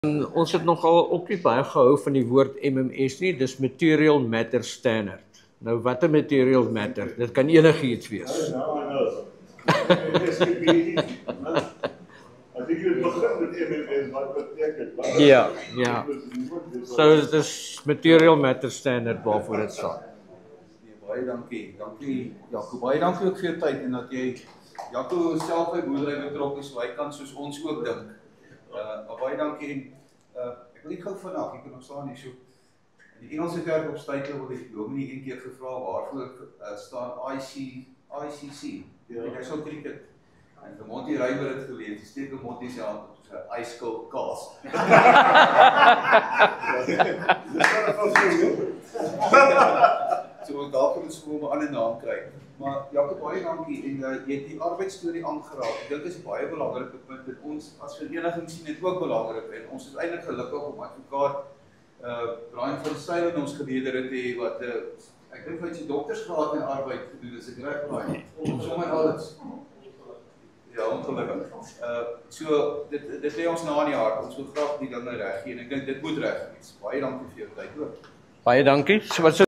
Ons het nogal ook nie baie gehou van die woord MMS nie, dis Material Matter Standard. Nou wat 'n Material Matter? Dit kan enigiets wees. Ek dink dit begin met MMS, wat beteken dit? Ja. So dit is Material Matter Standard waarvoor dit staan. Baie dankie. Jaco, baie dankie ook vir jou tyd en dat jy Jaco self by boerdery betrok is, so hy kan soos ons ook dink. Baie dankie. Ek wil net gou vandag, ek kan nog staan hier so. In die Engelse kerk op Stykel word die dominee een keer gevra waarvoor staan ICC. Ek sou cricket. En vir Monty Ryber het gelees, die steek op Monty se hand op soos 'n ijskoud kaas. So ons dalk moet ons 'n ander naam kry. Maar Jaco, baie dankie en jy het die arbeidsstorie aangeraak. Ek dink dit is 'n baie belangrike punt dat ons as vereniging sien dit ook belangrik en ons is eintlik gelukkig om advokaat Brian van Styl in ons geleedere te hê wat ek dink hy het sy doktersgraad in arbeid gedoen, as ek reg Brian. Sommer alles. Ja, ongelukkig. So dit lê ons na in die hart. Ons wil graag die dinge reg gee en ek dink dit moet reg wees. Baie dankie vir jou tyd ook. Baie dankie. So wat